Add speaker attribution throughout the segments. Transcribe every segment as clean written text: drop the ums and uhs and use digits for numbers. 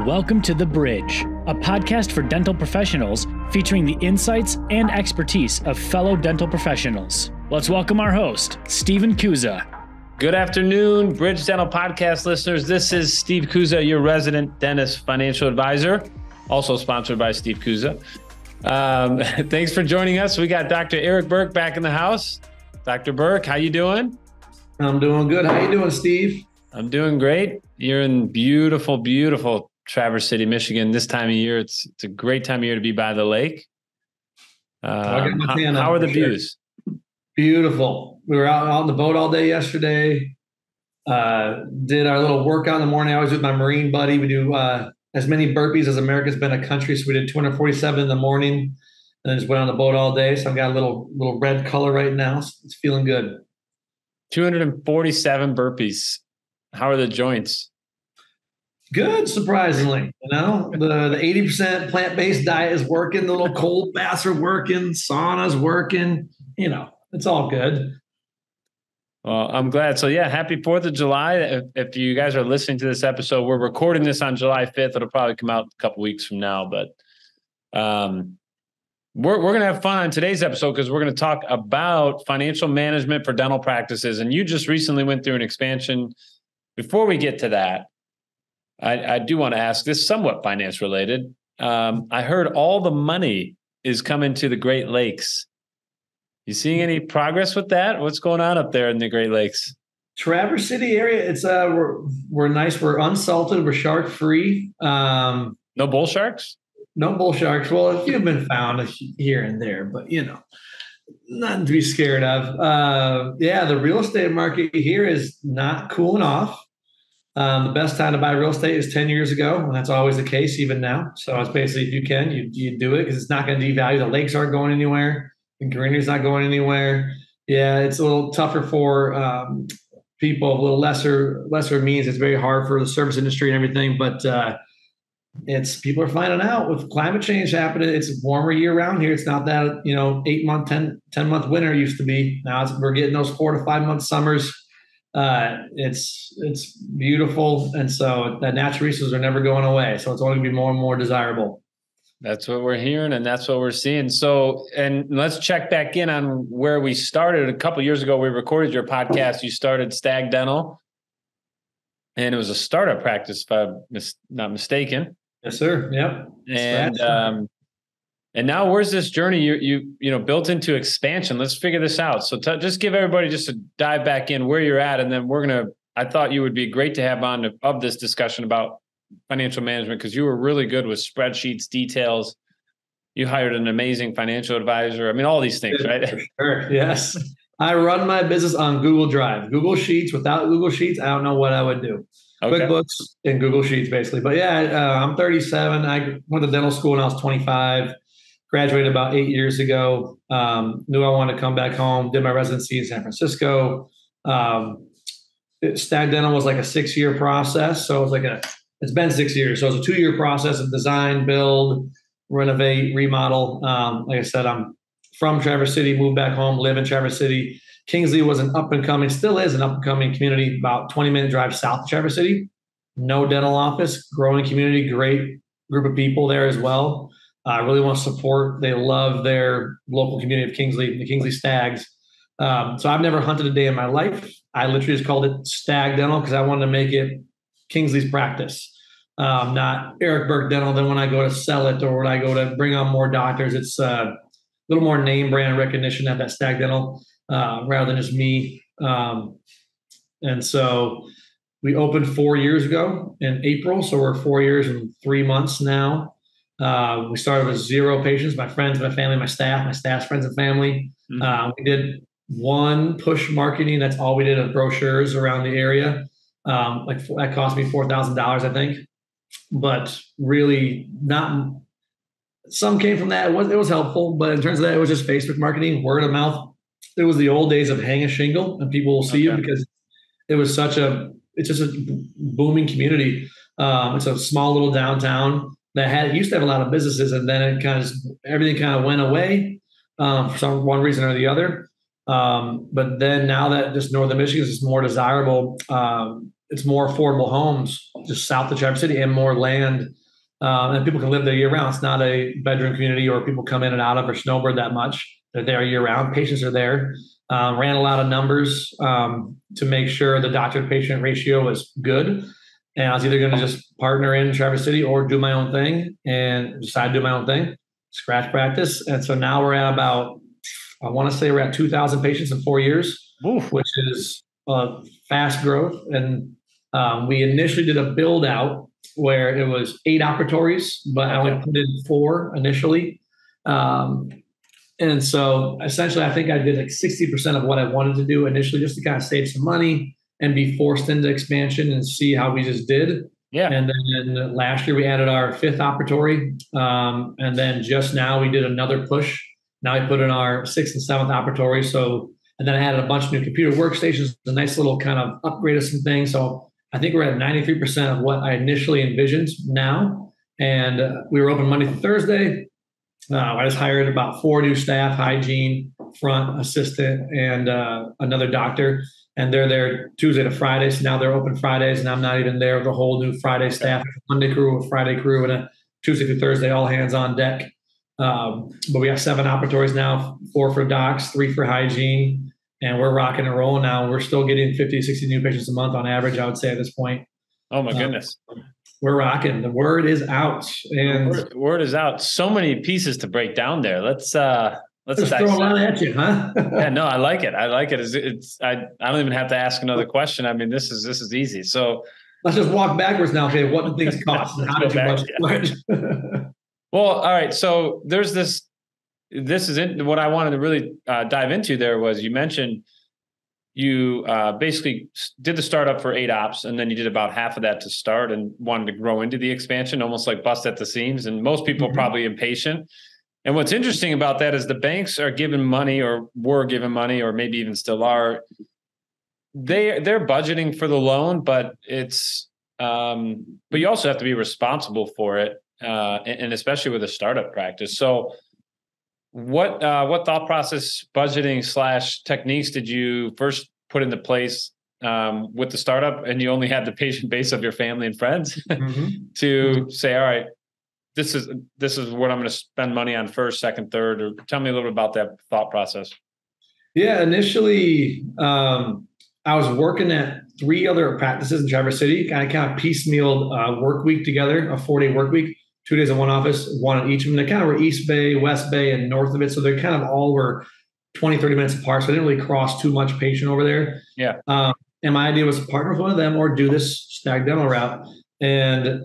Speaker 1: Welcome to The Bridge, a podcast for dental professionals featuring the insights and expertise of fellow dental professionals. Let's welcome our host, Stephen Kuza.
Speaker 2: Good afternoon, Bridge Dental Podcast listeners. This is Steve Kuza, your resident dentist financial advisor, also sponsored by Steve Kuza. Thanks for joining us. We got Dr. Erik Burke back in the house. Dr. Burke, how you doing?
Speaker 3: I'm doing good. How you doing, Steve?
Speaker 2: I'm doing great. You're in beautiful, beautiful Traverse City, Michigan. This time of year, it's a great time of year to be by the lake. How are the views?
Speaker 3: Beautiful. We were out on the boat all day yesterday. Did our little workout in the morning. I was with my Marine buddy. We do as many burpees as America's been a country. So we did 247 in the morning and then just went on the boat all day. So I've got a little red color right now. So it's feeling good.
Speaker 2: 247 burpees. How are the joints?
Speaker 3: Good, surprisingly. You know, the 80% plant-based diet is working. The little cold baths are working. Sauna's working. You know, it's all good.
Speaker 2: Well, I'm glad. So yeah, happy 4th of July. If you guys are listening to this episode, we're recording this on July 5th. It'll probably come out a couple weeks from now, but we're going to have fun on today's episode because we're going to talk about financial management for dental practices. And you just recently went through an expansion. Before we get to that, I do want to ask this somewhat finance related. I heard all the money is coming to the Great Lakes. You seeing any progress with that? What's going on up there in the Great Lakes?
Speaker 3: Traverse City area. It's we're nice. We're unsalted. We're shark free.
Speaker 2: No bull sharks?
Speaker 3: No bull sharks. Well, a few have been found here and there, but you know, nothing to be scared of. Yeah, the real estate market here is not cooling off. The best time to buy real estate is 10 years ago, and that's always the case even now. So it's basically, if you can, you do it because it's not going to devalue. The lakes aren't going anywhere. The greenery's not going anywhere. Yeah, it's a little tougher for people of a little lesser means. It's very hard for the service industry and everything, but it's people are finding out with climate change happening. It's warmer year round here. It's not that 8-month, 10-month winter used to be. Now we're getting those 4 to 5 month summers. It's beautiful, and so the natural resources are never going away. So it's only going to be more and more desirable.
Speaker 2: That's what we're hearing, and that's what we're seeing. So, and let's check back in on where we started. A couple of years ago, we recorded your podcast. You started Stag Dental, and it was a startup practice, if I'm not mistaken.
Speaker 3: Yes, sir. Yep.
Speaker 2: And now where's this journey you built into expansion? Let's figure this out. So just give everybody just a dive back in where you're at, and then I thought you would be great to have on of this discussion about financial management because you were really good with spreadsheets, details. You hired an amazing financial advisor. I mean, all these things, right?
Speaker 3: For sure. Yes. I run my business on Google Drive. Google Sheets. Without Google Sheets, I don't know what I would do. Okay. QuickBooks and Google Sheets, basically. But yeah, I'm 37. I went to dental school when I was 25. Graduated about 8 years ago. Knew I wanted to come back home. Did my residency in San Francisco. Stag Dental was like a 6-year process. So it's been 6 years. So it's a 2-year process of design, build, renovate, remodel. Like I said, I'm from Traverse City, moved back home, live in Traverse City. Kingsley was still is an up-and-coming community, about 20-minute drive south of Traverse City. No dental office, growing community, great group of people there as well. I really want to support. They love their local community of Kingsley, the Kingsley Stags. So I've never hunted a day in my life. I literally just called it Stag Dental because I wanted to make it Kingsley's practice, not Erik Burke Dental. Then when I go to sell it or when I go to bring on more doctors, it's a little more name brand recognition at that Stag Dental rather than just me. And so we opened 4 years ago in April. So we're 4 years and 3 months now. We started with 0 patients, my friends, my family, my staff's friends and family. Mm-hmm. We did one push marketing. That's all we did of brochures around the area. That cost me $4,000, I think, but really not. Some came from that. It was helpful, but in terms of that, it was just Facebook marketing, word of mouth. It was the old days of hang a shingle and people will see you because it's just a booming community. It's a small little downtown that used to have a lot of businesses, and then everything kind of went away for one reason or the other. But then now that just northern Michigan is more desirable, it's more affordable homes just south of Traverse City and more land. And people can live there year round. It's not a bedroom community or people come in and out of or snowbird that much. They're there year round. Patients are there. Ran a lot of numbers to make sure the doctor to patient ratio was good. And I was either going to just partner in Traverse City or do my own thing, and decide to do my own thing, scratch practice. And so now we're at about, I want to say we're at 2,000 patients in 4 years, which is fast growth. And we initially did a build out where it was 8 operatories, but I only put in 4 initially. And so essentially, I think I did like 60% of what I wanted to do initially, just to kind of save some money and be forced into expansion and see how we just did.
Speaker 2: Yeah.
Speaker 3: And then last year we added our 5th operatory. And then just now we did another push. Now we put in our 6th and 7th operatory. So, and then I added a bunch of new computer workstations, a nice little kind of upgrade of some things. So I think we're at 93% of what I initially envisioned now. And we were open Monday through Thursday. I just hired about 4 new staff, hygiene, front assistant, and another doctor. And they're there Tuesday to Friday. So now they're open Fridays, and I'm not even there with a whole new Friday staff, Monday crew, a Friday crew, and a Tuesday through Thursday, all hands on deck. But we have 7 operatories now, 4 for docs, 3 for hygiene, and we're rocking and rolling now. We're still getting 50, 60 new patients a month on average, I would say, at this point.
Speaker 2: Oh my goodness.
Speaker 3: We're rocking. The word is out. And
Speaker 2: word is out. So many pieces to break down there. Let's
Speaker 3: just throw a lot at you, huh?
Speaker 2: Yeah, no, I like it. I like it. I don't even have to ask another question. I mean, this is easy. So
Speaker 3: let's just walk backwards now. Okay, what do things cost and how did you budget?
Speaker 2: Well, all right. So there's this. This is it. What I wanted to really dive into there was you mentioned you basically did the startup for 8 ops, and then you did about half of that to start and wanted to grow into the expansion, almost like bust at the seams. And most people are probably impatient. And what's interesting about that is the banks are giving money, or were given money, or maybe even still are. They're budgeting for the loan, but it's but you also have to be responsible for it, and especially with a startup practice. So what thought process, budgeting / techniques did you first put into place with the startup, and you only had the patient base of your family and friends to say, all right, this is what I'm going to spend money on first, second, third? Or tell me a little bit about that thought process.
Speaker 3: Yeah, initially I was working at 3 other practices in Traverse City. I kind of piecemealed work week together, a 4-day work week, 2 days in one office, 1 in each of them. They kind of were East Bay, West Bay, and north of it. So they kind of all were 20, 30 minutes apart. So I didn't really cross too much patient over there.
Speaker 2: Yeah.
Speaker 3: And my idea was to partner with one of them or do this stag demo route. And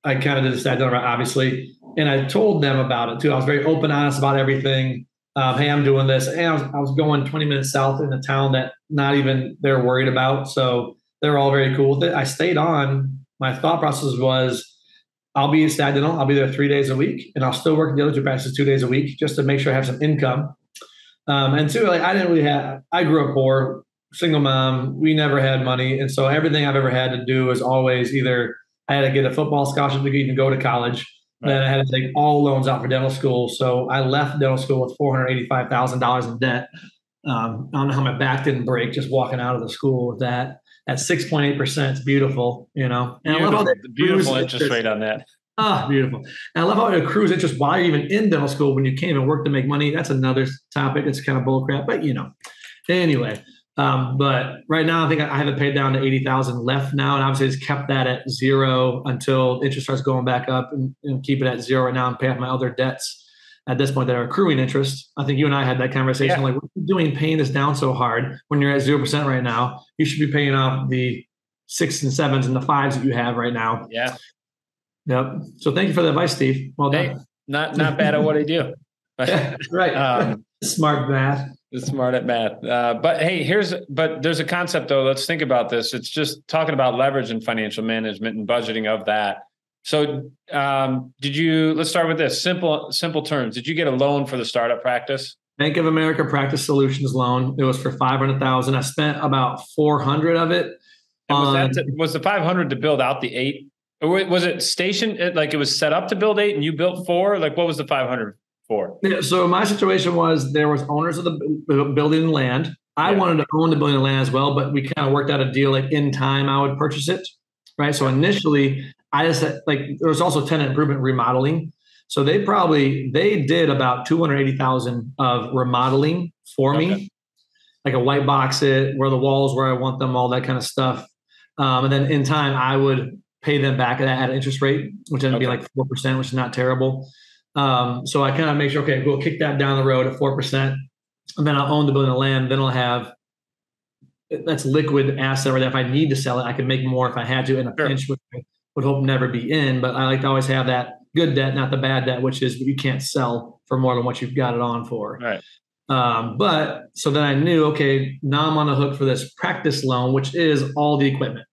Speaker 3: I kind of did the stag demo route, obviously. And I told them about it too. I was very open, honest about everything. Hey, I'm doing this. And I was going 20 minutes south in a town that not even they're worried about. So they're all very cool with it. I stayed on. My thought process was, I'll be in Stag Dental. I'll be there 3 days a week, and I'll still work in the other 2 practices 2 days a week just to make sure I have some income. And 2, like I grew up poor, single mom. We never had money. And so everything I've ever had to do was always either I had to get a football scholarship to even go to college. Right. Then I had to take all loans out for dental school. So I left dental school with $485,000 in debt. I don't know how my back didn't break just walking out of the school with that. At 6.8%, it's beautiful, you know. And
Speaker 2: beautiful, I love how the beautiful interest rate on that.
Speaker 3: Beautiful. And I love how it accrues interest while you're even in dental school when you came and work to make money. That's another topic. It's kind of bullcrap, but you know. Anyway, but right now I think I have it paid down to $80,000 left now, and obviously just kept that at 0 until interest starts going back up, and keep it at 0 right now and pay off my other debts at this point that are accruing interest. I think you and I had that conversation. Like, what are you doing paying this down so hard when you're at 0% right now? You should be paying off the 6s and 7s and the 5s that you have right now.
Speaker 2: Yeah.
Speaker 3: Yep. So thank you for the advice, Steve. Well done.
Speaker 2: Hey, not bad at what I do.
Speaker 3: Right. Smart math.
Speaker 2: Smart at math. But hey, there's a concept though. Let's think about this. It's just talking about leverage and financial management and budgeting of that. So let's start with this simple terms. Did you get a loan for the startup practice?
Speaker 3: Bank of America Practice Solutions loan. It was for $500,000. I spent about $400 of it.
Speaker 2: Was the $500 to build out the 8? Or was it stationed? Like it was set up to build 8 and you built 4? Like what was the $500 for?
Speaker 3: Yeah, so my situation was there was owners of the building and land. I wanted to own the building and land as well, but we kind of worked out a deal like in time I would purchase it. Right. So initially I just like, there was also tenant improvement remodeling. So they did about 280,000 of remodeling for me, like a white box it, where the walls where I want them, all that kind of stuff. And then in time I would pay them back at an interest rate, which ended up being like 4%, which is not terrible. So I kind of make sure, okay, we'll kick that down the road at 4%. And then I'll own the building and land. Then I'll have, that's liquid asset where if I need to sell it, I can make more if I had to in a pinch, which I would hope never be in. But I like to always have that good debt, not the bad debt, which is you can't sell for more than what you've got it on for.
Speaker 2: Right.
Speaker 3: But so then I knew, okay, now I'm on the hook for this practice loan, which is all the equipment.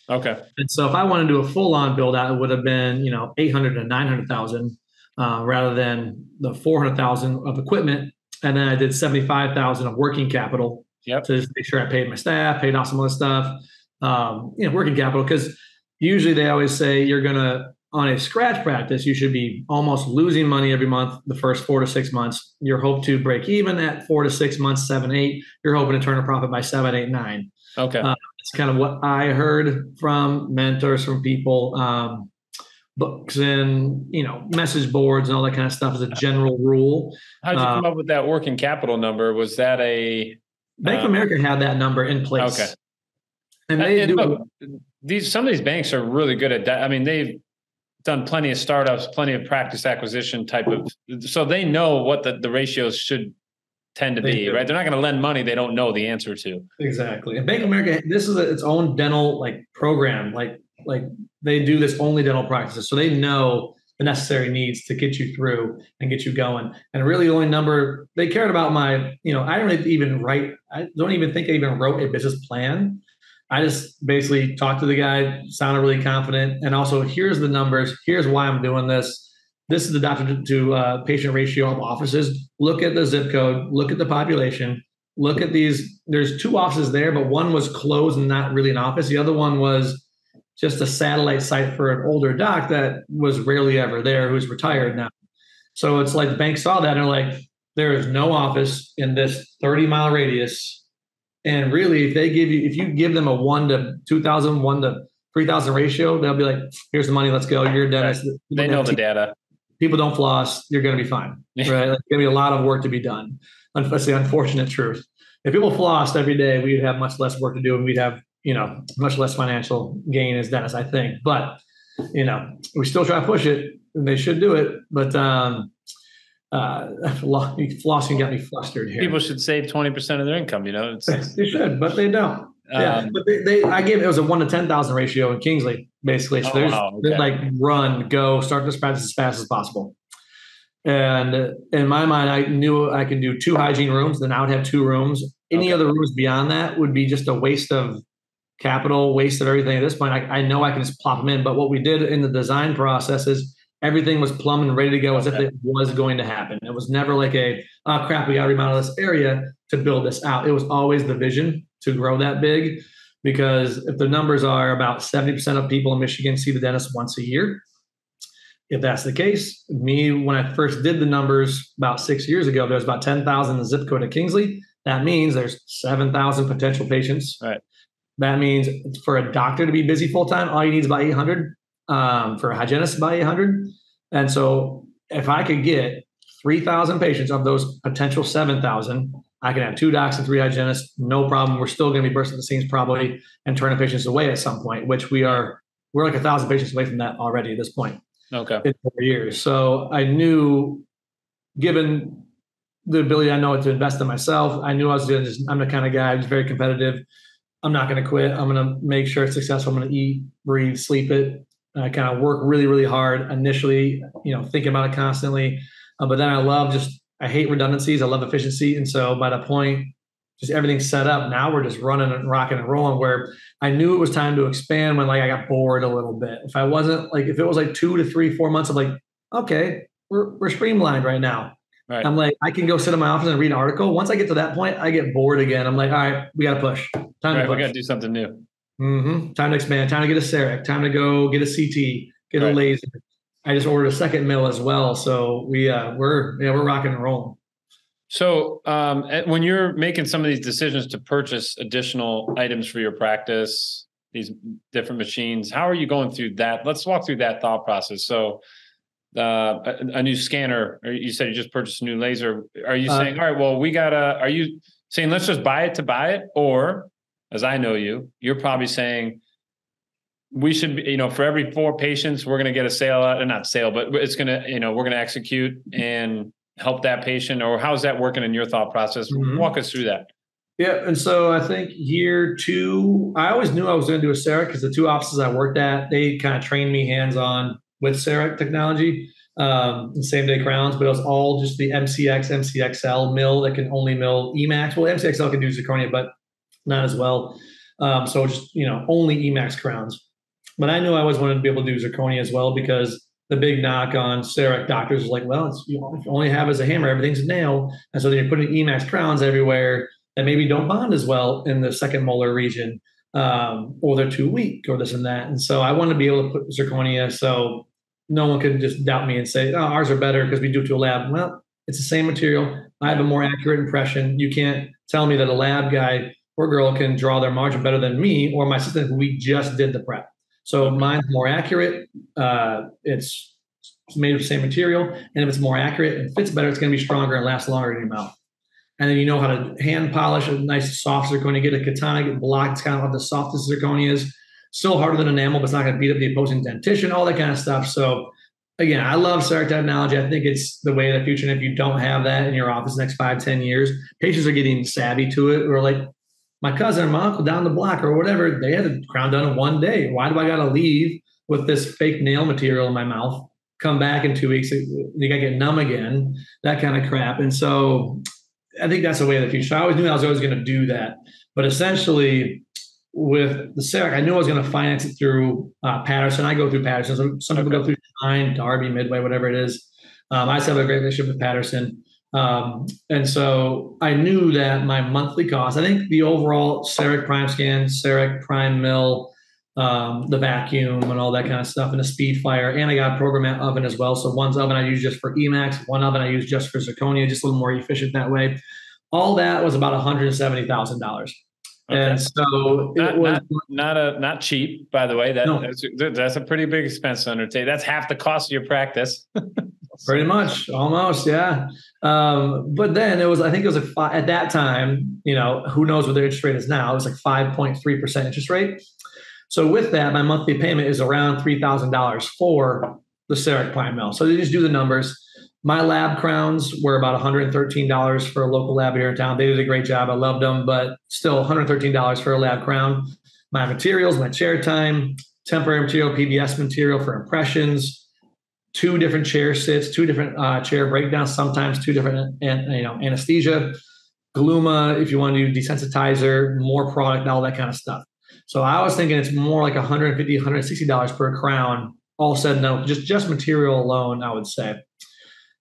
Speaker 2: Okay.
Speaker 3: And so if I want to do a full on build out, it would have been, 800 to 900,000 rather than the 400,000 of equipment. And then I did 75,000 of working capital to just make sure I paid my staff, paid off some other stuff, working capital. Because usually they always say you're going to, on a scratch practice, you should be almost losing money every month the first 4 to 6 months. You're hope to break even at 4 to 6 months, 7, 8. You're hoping to turn a profit by 7, 8, 9.
Speaker 2: Okay.
Speaker 3: It's kind of what I heard from mentors, from people, books and, message boards and all that kind of stuff as a general rule.
Speaker 2: How did you come up with that working capital number? Was that a
Speaker 3: Bank of America had that number in place?
Speaker 2: Okay.
Speaker 3: And they do.
Speaker 2: Look, some of these banks are really good at that. I mean, they've done plenty of startups, plenty of practice acquisition type of, so they know what the ratios should tend to be, right? They're not going to lend money they don't know the answer to.
Speaker 3: Exactly. And Bank of America, this is its own dental program. Like they do this only dental practices. So they know the necessary needs to get you through and get you going. And really the only number they cared about I don't even think I even wrote a business plan. I just basically talked to the guy, sounded really confident. And also, here's the numbers. Here's why I'm doing this. This is the doctor to patient ratio of offices. Look at the zip code. Look at the population. Look at these. There's 2 offices there, but one was closed and not really an office. The other one was just a satellite site for an older doc that was rarely ever there, who's retired now. So it's like the bank saw that and they're like, there is no office in this 30-mile radius. And really, if you give them a 1 to 2,000, 1 to 3,000 ratio, they'll be like, here's the money, let's go. You're a dentist.
Speaker 2: Right. They know the data.
Speaker 3: People don't floss. You're going to be fine, right? Like, there's going to be a lot of work to be done. That's the unfortunate truth. If people flossed every day, we'd have much less work to do and we'd have, much less financial gain as dentists, I think. But, we still try to push it and they should do it. But flossing got me flustered here.
Speaker 2: People should save 20% of their income,
Speaker 3: They should, but they don't. But it was a 1 to 10,000 ratio in Kingsley, basically. So they're like run, go, start this practice as fast as possible. And in my mind, I knew I could do 2 hygiene rooms, then I would have 2 rooms. Any other rooms beyond that would be just a waste of capital, waste of everything. At this point, I know I can just plop them in. But what we did in the design process is everything was plumb and ready to go as if it was going to happen. It was never like oh crap, we got to remodel this area to build this out. It was always the vision to grow that big, because if the numbers are about 70% of people in Michigan see the dentist once a year, if that's the case, when I first did the numbers about 6 years ago, there's about 10,000 in the zip code of Kingsley. That means there's 7,000 potential patients.
Speaker 2: Right.
Speaker 3: That means for a doctor to be busy full time, all you need is about 800. For a hygienist, about 800. And so if I could get 3,000 patients of those potential 7,000, I can have 2 docs and 3 hygienists, no problem. We're still going to be bursting the seams probably and turning patients away at some point, which we're like 1,000 patients away from that already at this point.
Speaker 2: Okay.
Speaker 3: In 4 years. So I knew, given the ability I know to invest in myself, I knew I was doing this. I'm the kind of guy who's very competitive. I'm not going to quit. I'm going to make sure it's successful. I'm going to eat, breathe, sleep it. I kind of work really, really hard initially, thinking about it constantly. But then I hate redundancies. I love efficiency. And so by the point, just everything's set up. Now we're just running and rocking and rolling, where I knew it was time to expand when I got bored a little bit. If it was 2 to 3, 4 months of okay, we're streamlined right now. Right. I'm I can go sit in my office and read an article. Once I get to that point, I get bored again. I'm all right, we got to push. Time to push.
Speaker 2: We got to do something new.
Speaker 3: Mm-hmm. Time to expand. Time to get a CEREC. Time to go get a CT. Get a laser. I just ordered a second mill as well. So we're rocking and rolling.
Speaker 2: So when you're making some of these decisions to purchase additional items for your practice, these different machines, how are you going through that? Let's walk through that thought process. So a new scanner, or you said you just purchased a new laser. Are you saying, all right, well, are you saying, let's just buy it to buy it? Or as I know you're probably saying, we should, for every 4 patients, we're going to get a sale, not sale, but it's going to, we're going to execute and help that patient, or how's that working in your thought process? Mm-hmm. Walk us through that.
Speaker 3: Yeah. And so I think year 2, I always knew I was going to do a CEREC because the 2 offices I worked at, they kind of trained me hands-on with CEREC technology, and same-day crowns, but it was all just the MCX, MCXL mill that can only mill EMAX. Well, MCXL can do zirconia, but not as well. So just, only EMAX crowns. But I knew I always wanted to be able to do zirconia as well, because the big knock on CEREC doctors was like, well, if you only have as a hammer, everything's a nail. And so then you're putting EMAX crowns everywhere that maybe don't bond as well in the second molar region, or they're too weak, or this and that. And so I wanted to be able to put zirconia so no one could just doubt me and say, oh, ours are better because we do it to a lab. Well, it's the same material. I have a more accurate impression. You can't tell me that a lab guy or girl can draw their margin better than me or my assistant who we just did the prep. So mine's more accurate. It's made of the same material. And if it's more accurate and fits better, it's going to be stronger and last longer in your mouth. And then you know how to hand polish a nice soft zirconia, get a katana, get blocked. It's kind of like the softest zirconias. Still harder than enamel, but it's not going to beat up the opposing dentition, all that kind of stuff. So again, I love CEREC technology. I think it's the way of the future. And if you don't have that in your office next 5-10 years, patients are getting savvy to it. We're like, my cousin or my uncle down the block or whatever, they had the crown done in 1 day. Why do I got to leave with this fake nail material in my mouth, come back in 2 weeks, you got to get numb again, that kind of crap. And so I think that's the way of the future. So I always knew I was always going to do that. But essentially with the CEREC, I knew I was going to finance it through Patterson. I go through Patterson. Some people go through Shine, Darby, Midway, whatever it is. I just have a great relationship with Patterson. And so I knew that my monthly cost, I think the overall CEREC Prime Scan, CEREC Prime Mill, the vacuum and all that kind of stuff, and the speed fire, and I got a program oven as well. So one's oven I use just for EMAX, one oven I use just for zirconia, just a little more efficient that way. All that was about $170,000. Okay. And so it was
Speaker 2: not cheap, by the way. That's a pretty big expense to undertake. That's half the cost of your practice.
Speaker 3: Pretty much, almost, yeah. But then I think it was at that time, who knows what the interest rate is now. It was like 5.3% interest rate. So with that, my monthly payment is around $3,000 for the CEREC Prime Mill. So they just do the numbers. My lab crowns were about $113 for a local lab here in town. They did a great job. I loved them, but still $113 for a lab crown. My materials, my chair time, temporary material, PBS material for impressions, 2 different chair sits, 2 different chair breakdowns, sometimes 2 different anesthesia, Gluma, if you want to do desensitizer, more product, all that kind of stuff. So I was thinking it's more like $150, $160 per crown, all said and done, just material alone, I would say.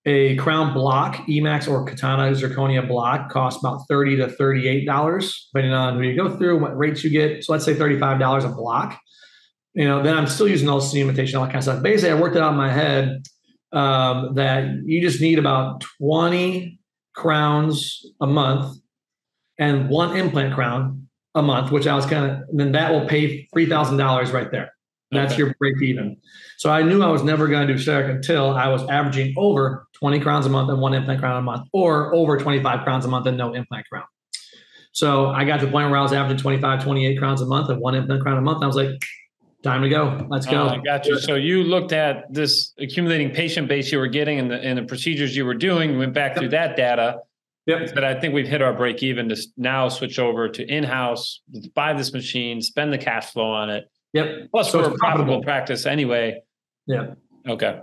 Speaker 3: A crown block, EMAX or Katana zirconia block, costs about $30 to $38, depending on who you go through, what rates you get. So let's say $35 a block. Then I'm still using all the cementation, all that kind of stuff. Basically, I worked it out in my head that you just need about 20 crowns a month and 1 implant crown a month, which I was then that will pay $3,000 right there. That's your break even. So I knew I was never going to do CEREC until I was averaging over 20 crowns a month and 1 implant crown a month, or over 25 crowns a month and no implant crown. So I got to the point where I was averaging 25, 28 crowns a month and 1 implant crown a month. I was like, time to go. Let's go.
Speaker 2: I got you. So you looked at this accumulating patient base you were getting and the procedures you were doing, went back through that data.
Speaker 3: Yep.
Speaker 2: But I think we've hit our break even to now switch over to in-house, buy this machine, spend the cash flow on it.
Speaker 3: Yep.
Speaker 2: Plus, so we're a profitable practice anyway.
Speaker 3: Yeah.
Speaker 2: Okay.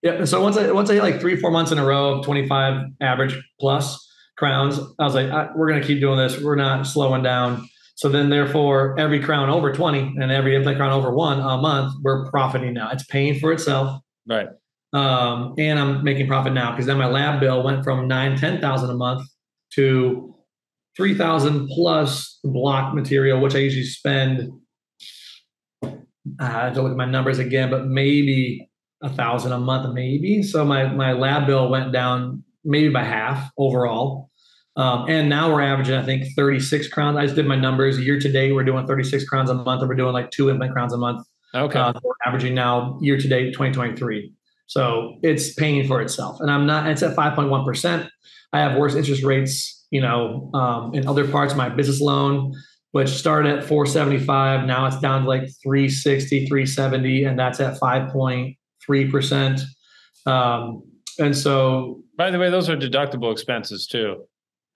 Speaker 3: Yeah. So once I hit like 3-4 months in a row of 25 average plus crowns, I was like, we're going to keep doing this. We're not slowing down. So then therefore every crown over 20 and every implant crown over 1 a month, we're profiting now. It's paying for itself.
Speaker 2: Right.
Speaker 3: And I'm making profit now because then my lab bill went from $9,000-$10,000 a month to $3,000 plus block material, which I usually spend. I have to look at my numbers again, but maybe $1,000 a month, maybe. So my lab bill went down maybe by half overall. And now we're averaging, I think, 36 crowns. I just did my numbers. Year to date, we're doing 36 crowns a month, and we're doing like 2 implant crowns a month.
Speaker 2: Okay.
Speaker 3: We're averaging now year to date 2023. So it's paying for itself. And it's at 5.1%. I have worse interest rates, in other parts of my business loan, which started at 475. Now it's down to like 360, 370, and that's at 5.3%. And so,
Speaker 2: by the way, those are deductible expenses too.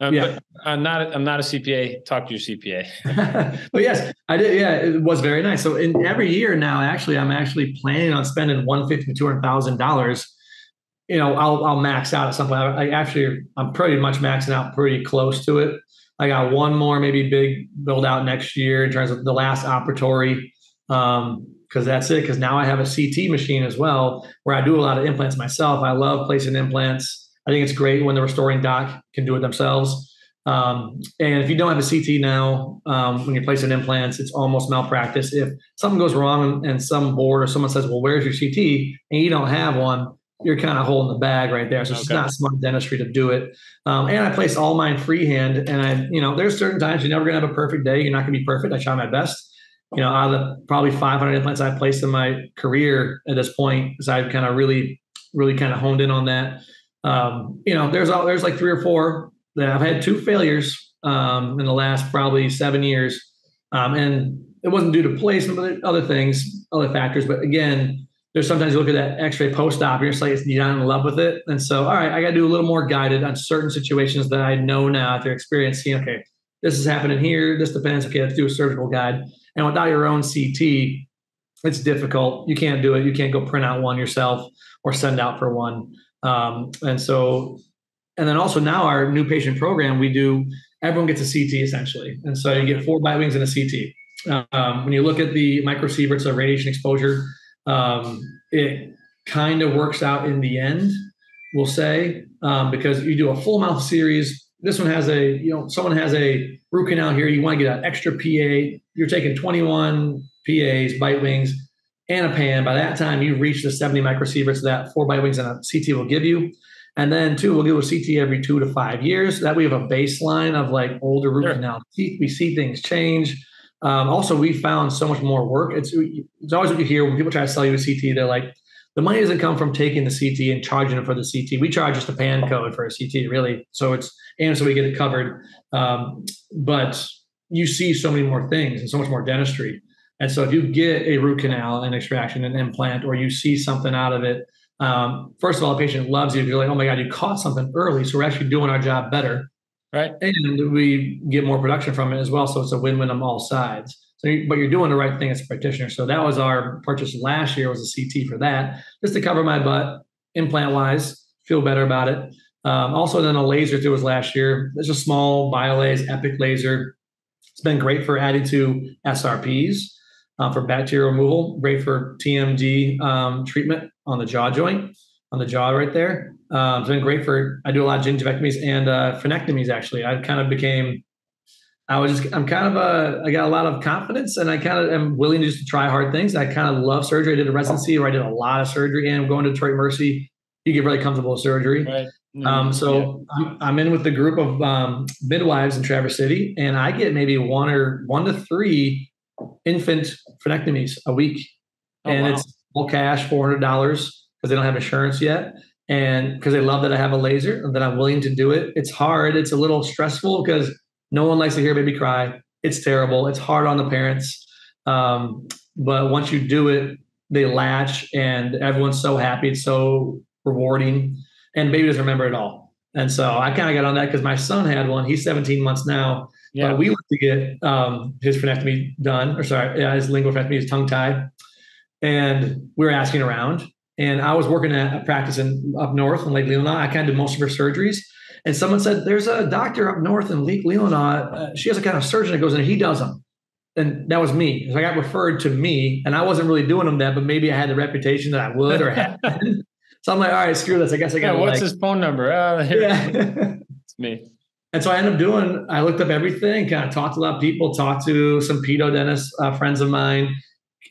Speaker 3: Yeah.
Speaker 2: But I'm not a CPA. Talk to your CPA.
Speaker 3: But yes, I did. Yeah, it was very nice. So in every year now, I'm actually planning on spending $150,000 to $200,000. I'll max out at some point. I'm pretty much maxing out pretty close to it. I got one more maybe big build out next year in terms of the last operatory, because that's it. Because now I have a CT machine as well, where I do a lot of implants myself. I love placing implants. I think it's great when the restoring doc can do it themselves. And if you don't have a CT now, when you're placing implants, it's almost malpractice. If something goes wrong and some board or someone says, well, where's your CT? And you don't have one, you're kind of holding the bag right there. So it's not smart dentistry to do it. And I place all mine freehand. And there's certain times you're never going to have a perfect day. You're not going to be perfect. I try my best. Out of the probably 500 implants I've placed in my career at this point, because I've kind of really, really kind of honed in on that. There's like 3 or 4 that I've had 2 failures in the last probably 7 years. And it wasn't due to placement, but other things, other factors. But again, there's sometimes you look at that x-ray post-op, you're just like, you're not in love with it. And so, all right, I got to do a little more guided on certain situations that I know now after experience, seeing, okay, this is happening here. This depends. Okay, let's do a surgical guide. And without your own CT, it's difficult. You can't do it. You can't go print out one yourself or send out for one. And then also now our new patient program, everyone gets a CT essentially. And so you get 4 bite wings and a CT. When you look at the microsieverts of radiation exposure, it kind of works out in the end, we'll say, because you do a full mouth series. This one has someone has a root canal here. You want to get an extra PA. You're taking 21 PAs, bite wings, and a pan. By that time, you've reached the 70 microsieverts that 4 bite wings and a CT will give you. And then 2, we'll give a CT every 2 to 5 years. That we have a baseline of like older root canal teeth. We see things change. Also, we found so much more work. It's always what you hear when people try to sell you a CT. They're like, the money doesn't come from taking the CT and charging it for the CT. We charge just a pan code for a CT, really. So we get it covered. But you see so many more things and so much more dentistry. And so if you get a root canal and extraction and implant, or you see something out of it, first of all, the patient loves you. You're like, oh my God, you caught something early. So we're actually doing our job better. Right. And we get more production from it as well. So it's a win-win on all sides. But you're doing the right thing as a practitioner. So that was our purchase last year, was a CT for that, just to cover my butt, implant-wise, feel better about it. Also then a laser too was last year. It's a small BioLase Epic laser. It's been great for adding to SRPs, for bacterial removal, great for TMD treatment on the jaw joint, on the jaw right there. It's been great I do a lot of gingivectomies and frenectomies, actually. I got a lot of confidence, and I kind of am willing to just try hard things. I kind of love surgery. I did a residency where I did a lot of surgery, and going to Detroit Mercy, you get really comfortable with surgery. Right. I'm in with the group of midwives in Traverse City, and I get maybe 1 to 3 infant frenectomies a week. It's all cash, $400, because they don't have insurance yet. And because they love that I have a laser and that I'm willing to do it. It's hard. It's a little stressful because no one likes to hear a baby cry. It's terrible. It's hard on the parents. But once you do it, they latch and everyone's so happy. It's so rewarding. And the baby doesn't remember it all. And so I kind of got on that because my son had one. He's 17 months now. Yeah. But we went to get his frenectomy done, his lingual frenectomy, his tongue tie. And we were asking around. And I was working at a practice up north in Lake Leelanau. I kind of did most of her surgeries. And someone said, there's a doctor up north in Lake Leelanau. She has a kind of surgeon that goes in and he does them. And that was me. So I got referred to me. And I wasn't really doing them that, but maybe I had the reputation that I would or had. So I'm like, all right, screw this. I guess I got
Speaker 2: what's his phone number? It's me.
Speaker 3: And so I looked up everything, kind of talked to a lot of people, talked to some pedo dentists, friends of mine,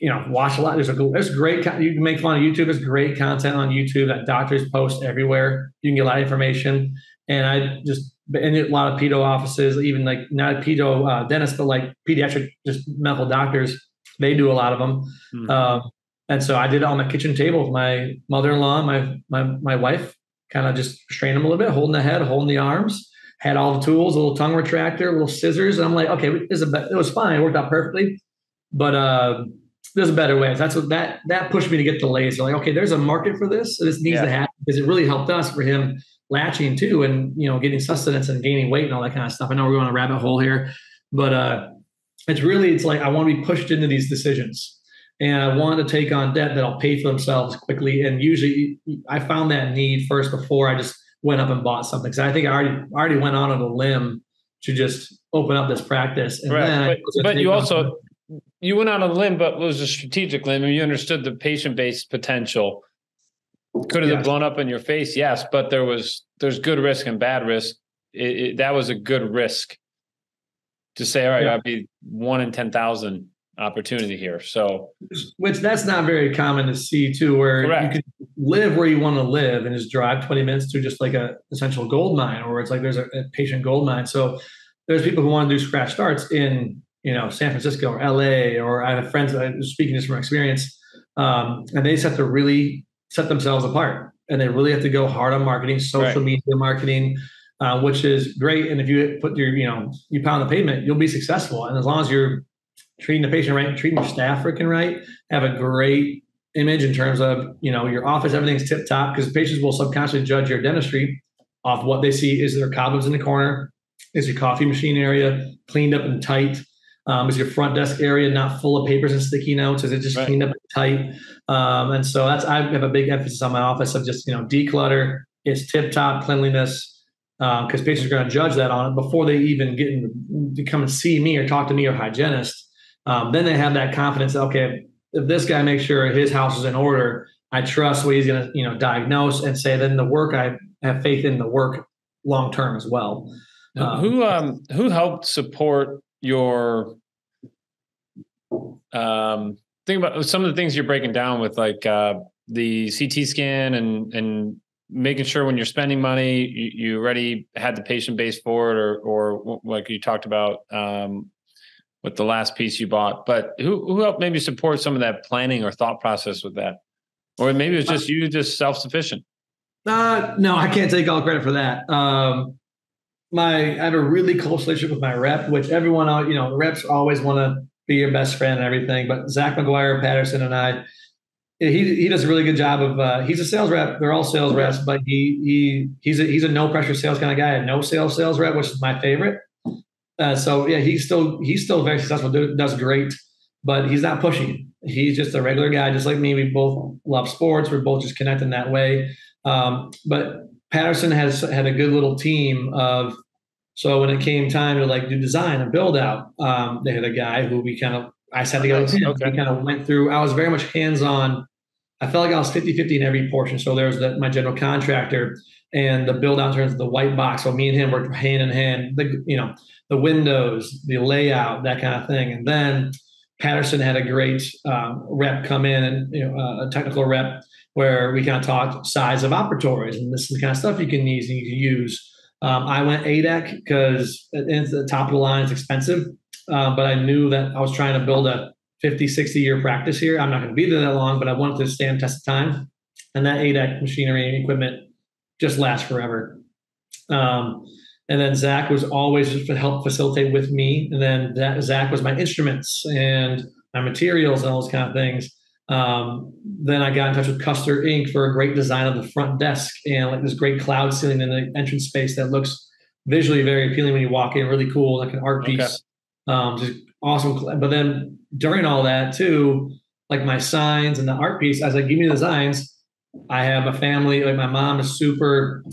Speaker 3: watch a lot. There's great, you can make fun of YouTube. There's great content on YouTube that doctors post everywhere. You can get a lot of information. And I just, in a lot of pedo offices, even like not pedo dentists, but like pediatric, just medical doctors, they do a lot of them.
Speaker 2: Mm-hmm.
Speaker 3: And so I did it on my kitchen table with my mother-in-law, my wife, kind of just strained them a little bit, holding the head, holding the arms, had all the tools, a little tongue retractor, little scissors. And I'm like, okay, it was fine. It worked out perfectly. But there's a better way. That's what that pushed me to get the laser. Like, okay, there's a market for this. So this needs to happen, because it really helped us for him latching too, and getting sustenance and gaining weight and all that kind of stuff. I know we're going on a rabbit hole here, but it's like I want to be pushed into these decisions, and I want to take on debt that'll pay for themselves quickly. And usually, I found that need first before I just went up and bought something. So I think I already went on a limb to just open up this practice. And then
Speaker 2: but you went out on a limb, but it was a strategic limb, and you understood the patient-based potential. Could have blown up in your face, yes, but there's good risk and bad risk. That was a good risk to say, all right, I'd be 1 in 10,000 opportunity here. So,
Speaker 3: which that's not very common to see too, where you can live where you want to live and just drive 20 minutes to just like a essential gold mine, or it's like there's a patient gold mine. So there's people who want to do scratch starts in San Francisco or LA, or I have friends that I'm speaking this from experience, and they just have to really set themselves apart, and they really have to go hard on marketing, social media marketing, which is great. And if you put you pound the pavement, you'll be successful. And as long as you're treating the patient right, treating your staff freaking right, have a great image in terms of, your office, everything's tip top, because patients will subconsciously judge your dentistry off what they see. Is there cobwebs in the corner? Is your coffee machine area cleaned up and tight? Is your front desk area not full of papers and sticky notes? Is it just cleaned up and tight? And so I have a big emphasis on my office of just, declutter. It's tip top cleanliness, because patients are going to judge that on it before they even get to come and see me or talk to me or hygienist. Then they have that confidence that, okay, if this guy makes sure his house is in order, I trust what he's going to, diagnose and say. Then the work, I have faith in the work long term as well.
Speaker 2: Who helped support your think about some of the things you're breaking down with, like the CT scan and making sure when you're spending money, you already had the patient base for it, or like you talked about with the last piece you bought. But who helped maybe support some of that planning or thought process with that? Or maybe it's just you just self-sufficient.
Speaker 3: No, I can't take all credit for that. I have a really close relationship with my rep, which everyone, the reps always want to be your best friend and everything. But Zach McGuire, Patterson, and I, he does a really good job of. He's a sales rep. They're all sales reps, but he's a no pressure sales kind of guy. A no sales rep, which is my favorite. So yeah, he's still very successful. Does great, but he's not pushy. He's just a regular guy, just like me. We both love sports. We're both just connected in that way. But Patterson has had a good little team of. So when it came time to do design and build out, they had a guy who I sat together with him. Okay. We kind of went through. I was very much hands-on. I felt like I was 50-50 in every portion. So there was my general contractor and the build out turns of the white box. So me and him worked hand in hand. The windows, the layout, that kind of thing. And then Patterson had a great rep come in, and a technical rep where we kind of talked size of operatories, and this is the kind of stuff you can use. I went ADEC because it's the top of the line. It's expensive, but I knew that I was trying to build a 50, 60-year practice here. I'm not going to be there that long, but I wanted to stand test of time. And that ADEC machinery and equipment just lasts forever. And then Zach was always to help facilitate with me. And then Zach was my instruments and my materials and all those kind of things. Then I got in touch with Custer Inc. for a great design of the front desk and this great cloud ceiling in the entrance space that looks visually very appealing when you walk in, really cool, like an art piece. Just awesome. But then during all that too, like my signs and the art piece, I was like, give me the designs. I have a family, like my mom is super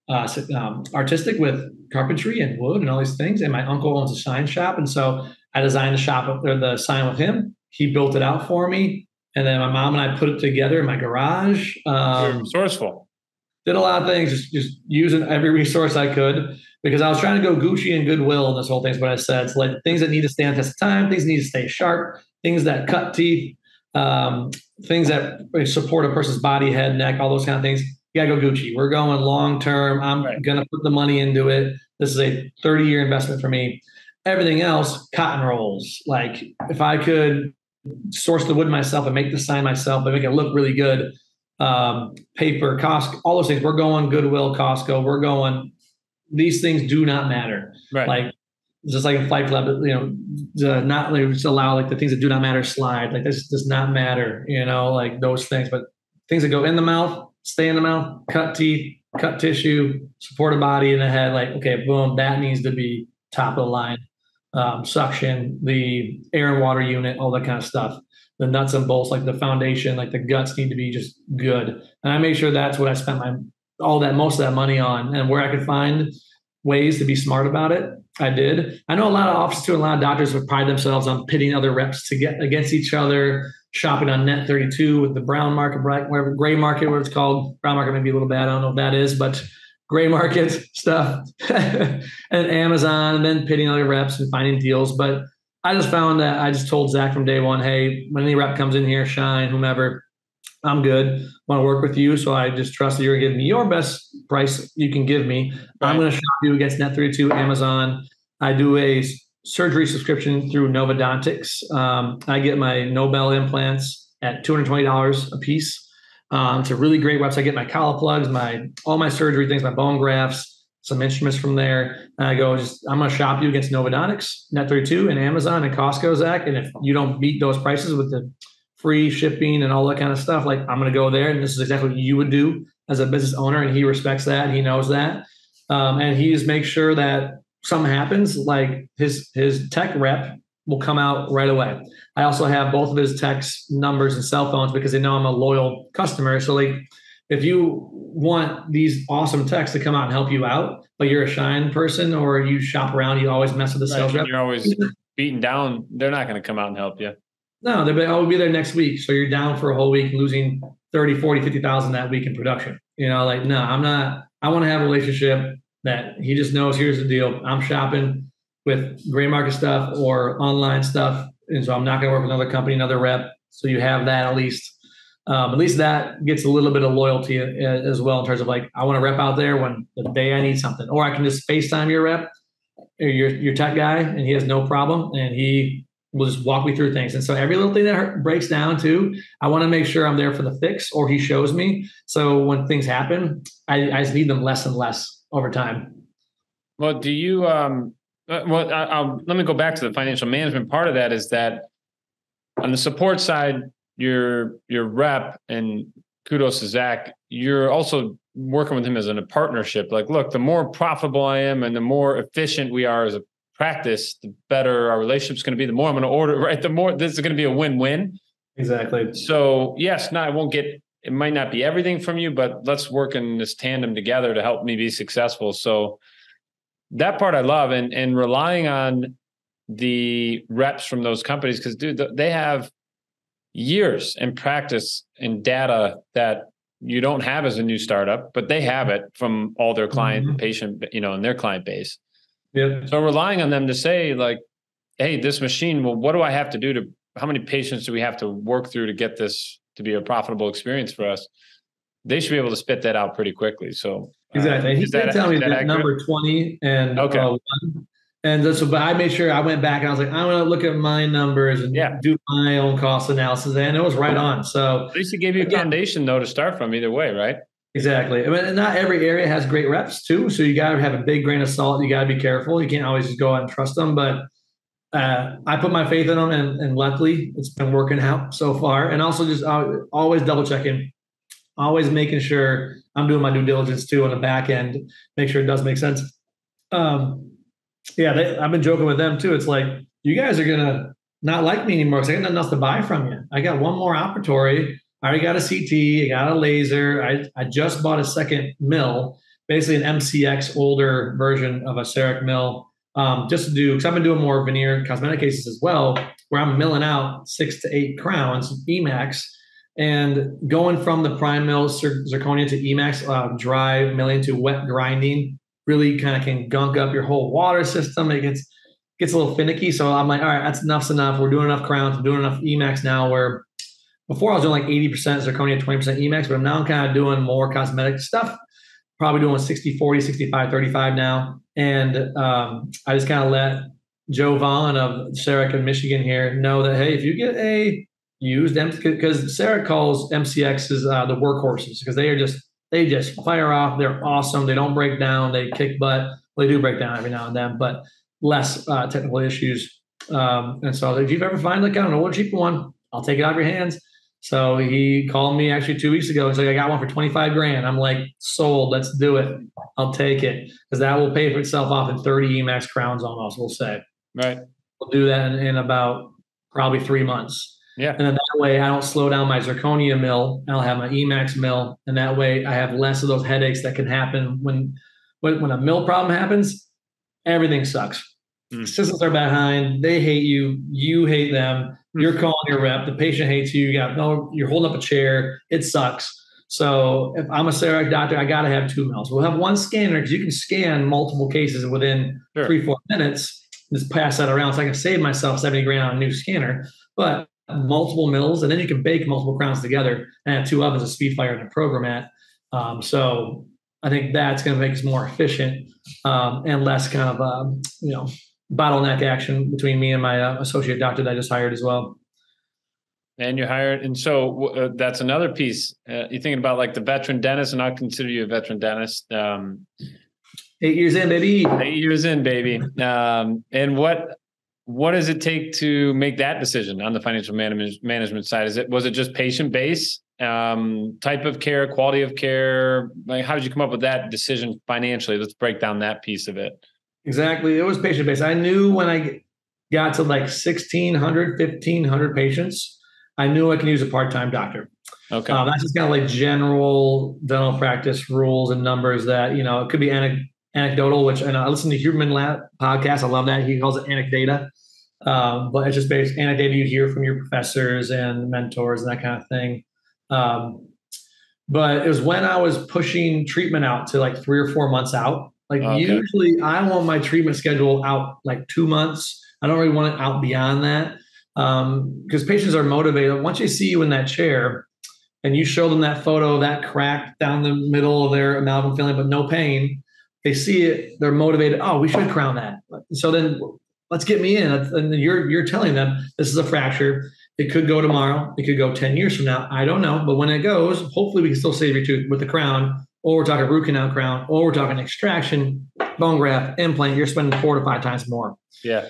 Speaker 3: artistic with carpentry and wood and all these things. And my uncle owns a sign shop. And so I designed the shop up there, the sign with him. He built it out for me. And then my mom and I put it together in my garage.
Speaker 2: Resourceful.
Speaker 3: Did a lot of things, just using every resource I could, because I was trying to go Gucci and Goodwill and this whole thing is what I said. It's like things that need to stand the test of time, things that need to stay sharp, things that cut teeth, things that support a person's body, head, neck, all those kind of things. you gotta go Gucci. We're going long term. I'm gonna put the money into it. This is a 30-year investment for me. Everything else, cotton rolls. Like if I could source the wood myself and make the sign myself, but make it look really good. Paper, Costco, all those things. We're going Goodwill, Costco. We're going. These things do not matter.
Speaker 2: Right.
Speaker 3: Like just like in Fight Club, not just allow like the things that do not matter slide. Like this does not matter. Like those things. But things that go in the mouth, stay in the mouth, cut teeth, cut tissue, support a body in the head. Like okay, boom, that needs to be top of the line. Suction, the air and water unit, all that kind of stuff. The nuts and bolts, like the foundation, like the guts need to be just good. And I make sure that's what I spent most of that money on. And where I could find ways to be smart about it, I did. I know a lot of offices too, and a lot of doctors would pride themselves on pitting other reps to get against each other, shopping on Net 32 with the brown market, whatever, gray market, what it's called. Brown market may be a little bad. I don't know what that is, but gray market stuff and Amazon, and then pitting other reps and finding deals. But I just found that I just told Zach from day one, hey, when any rep comes in here, Shine, whomever, I'm good. Want to work with you. So I just trust that you're giving me your best price you can give me. Right. I'm going to shop you against Net32, Amazon. I do a surgery subscription through Novadontics. I get my Nobel implants at $220 a piece. It's a really great website. I get my collar plugs, all my surgery things, my bone grafts, some instruments from there. And I go, I'm going to shop you against Novadontics, Net32, and Amazon and Costco, Zach. And if you don't beat those prices with the free shipping and all that kind of stuff, like I'm going to go there. And this is exactly what you would do as a business owner. And he respects that. And he knows that. And he just makes sure that something happens, like his tech rep will come out right away. I also have both of his techs numbers and cell phones because they know I'm a loyal customer. So like, if you want these awesome techs to come out and help you out, but you're a Shine person or you shop around, you always mess with the sales rep.
Speaker 2: You're always beaten down. They're not going to come out and help you.
Speaker 3: No, I'll be there next week. So you're down for a whole week, losing 30, 40, 50,000 that week in production. No, I'm not. I want to have a relationship that he just knows, here's the deal. I'm shopping with gray market stuff or online stuff. And so I'm not going to work with another company, another rep. So you have that at least. At least that gets a little bit of loyalty as well in terms of like, I want a rep out there when the day I need something, or I can just FaceTime your rep or your tech guy and he has no problem and he will just walk me through things. And so every little thing that breaks down too, I want to make sure I'm there for the fix or he shows me. So when things happen, I just need them less and less over time.
Speaker 2: Well, do you, let me go back to the financial management part of that is that on the support side, your rep, and kudos to Zach, you're also working with him as in a partnership. Like, look, the more profitable I am and the more efficient we are as a practice, the better our relationship's going to be, the more I'm going to order, right? The more this is going to be a win-win.
Speaker 3: Exactly.
Speaker 2: So yes, it might not be everything from you, but let's work in this tandem together to help me be successful. So that part I love, and relying on the reps from those companies, because dude, they have years and practice and data that you don't have as a new startup, but they have it from all their client, patient, and their client base.
Speaker 3: Yeah.
Speaker 2: So relying on them to say like, hey, this machine, well, what do I have to do how many patients do we have to work through to get this to be a profitable experience for us? They should be able to spit that out pretty quickly. So
Speaker 3: exactly. He did tell me that number 20 and
Speaker 2: okay.
Speaker 3: 1. And so, but I made sure I went back and I was like, I'm going to look at my numbers and do my own cost analysis. And it was right on. So
Speaker 2: at least it gave you a foundation though to start from either way, right?
Speaker 3: Exactly. I mean, not every area has great reps too. So you got to have a big grain of salt. You got to be careful. You can't always just go out and trust them. But I put my faith in them, and luckily it's been working out so far. And also just always double checking, always making sure I'm doing my due diligence too on the back end, make sure it does make sense. I've been joking with them too. It's like, you guys are going to not like me anymore because I got nothing else to buy from you. I got one more operatory. I already got a CT. I got a laser. I just bought a second mill, basically an MCX older version of a CEREC mill, just to do, because I've been doing more veneer cosmetic cases as well, where I'm milling out 6 to 8 crowns, EMAX, and going from the prime mill zirconia to EMAX, dry milling to wet grinding, really kind of can gunk up your whole water system. It gets a little finicky. So I'm like, all right, that's enough. We're doing enough crowns. We're doing enough EMAX now where before I was doing like 80% zirconia, 20% Emax, but now I'm kind of doing more cosmetic stuff. Probably doing 60, 40, 65, 35 now. And I just kind of let Joe Vaughn of Sarek in Michigan here know that, hey, if you get a used, because Sarek calls MCXs the workhorses, because they just fire off. They're awesome. They don't break down. They kick butt. Well, they do break down every now and then, but less technical issues. And so if you've ever find like, I don't know, what cheaper one, I'll take it out of your hands. So he called me actually 2 weeks ago and said, I got one for 25 grand. I'm like, sold, let's do it. I'll take it. Because that will pay for itself off in 30 Emax crowns almost, we'll say.
Speaker 2: Right.
Speaker 3: We'll do that in about probably 3 months.
Speaker 2: Yeah.
Speaker 3: And then that way I don't slow down my zirconia mill. I'll have my Emax mill. And that way I have less of those headaches that can happen when a mill problem happens. Everything sucks. Assistants are behind. They hate you. You hate them. You're calling your rep. The patient hates you. You're holding up a chair. It sucks. So if I'm a Sarek doctor, I got to have 2 mills. We'll have one scanner because you can scan multiple cases within 3-4 minutes. Just pass that around so I can save myself 70 grand on a new scanner. But multiple mills, and then you can bake multiple crowns together and have 2 ovens, a speed fire, and a programmat. So I think that's going to make us more efficient and less kind of bottleneck action between me and my associate doctor that I just hired as well.
Speaker 2: And you hired, and so that's another piece. You're thinking about like the veteran dentist, and I'll consider you a veteran dentist.
Speaker 3: 8 years in, baby.
Speaker 2: 8 years in, baby. And what does it take to make that decision on the financial management side? Was it just patient base, type of care, quality of care? Like, how did you come up with that decision financially? Let's break down that piece of it.
Speaker 3: Exactly. It was patient based. I knew when I got to like 1,600, 1,500 patients, I knew I can use a part-time doctor.
Speaker 2: Okay.
Speaker 3: That's just kind of like general dental practice rules and numbers that, it could be anecdotal, which, and I listen to Huberman Lab podcast. I love that. He calls it anecdata. But it's just based anecdata you hear from your professors and mentors and that kind of thing. But it was when I was pushing treatment out to like 3 or 4 months out. Like usually I want my treatment schedule out like 2 months. I don't really want it out beyond that. Because patients are motivated. Once they see you in that chair and you show them that photo of that crack down the middle of their amalgam filling, but no pain, they see it, they're motivated. Oh, we should crown that. So then let's get me in. And you're telling them this is a fracture. It could go tomorrow. It could go 10 years from now. I don't know. But when it goes, hopefully we can still save your tooth with the crown, or we're talking root canal crown, or we're talking extraction, bone graft, implant. You're spending 4 to 5 times more.
Speaker 2: Yeah.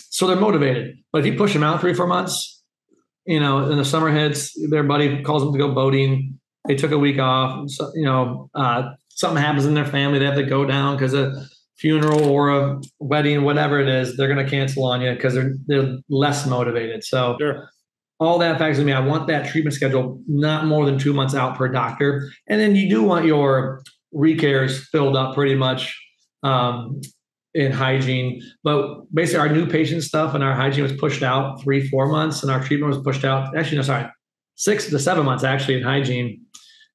Speaker 3: So they're motivated. But if you push them out 3 or 4 months, in the summer hits, their buddy calls them to go boating. They took a week off. So, something happens in their family. They have to go down because of funeral or a wedding, whatever it is, they're going to cancel on you because they're less motivated. So all that factors in me. I want that treatment schedule not more than 2 months out per doctor. And then you do want your recares filled up pretty much in hygiene. But basically our new patient stuff and our hygiene was pushed out 3-4 months, and our treatment was pushed out. Actually, no, sorry, 6 to 7 months actually in hygiene.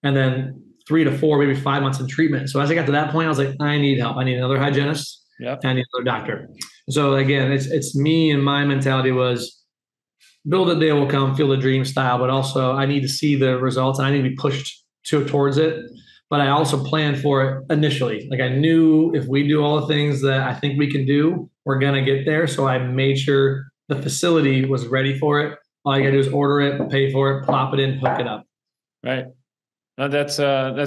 Speaker 3: And then 3 to 4, maybe 5 months in treatment. So as I got to that point, I was like, I need help. I need another hygienist.
Speaker 2: Yep.
Speaker 3: And I need another doctor. So again, it's me, and my mentality was build a day will come, feel the dream style, but also I need to see the results and I need to be pushed towards it. But I also planned for it initially. Like I knew if we do all the things that I think we can do, we're going to get there. So I made sure the facility was ready for it. All you got to do is order it, pay for it, plop it in, hook it up.
Speaker 2: Right. No, that's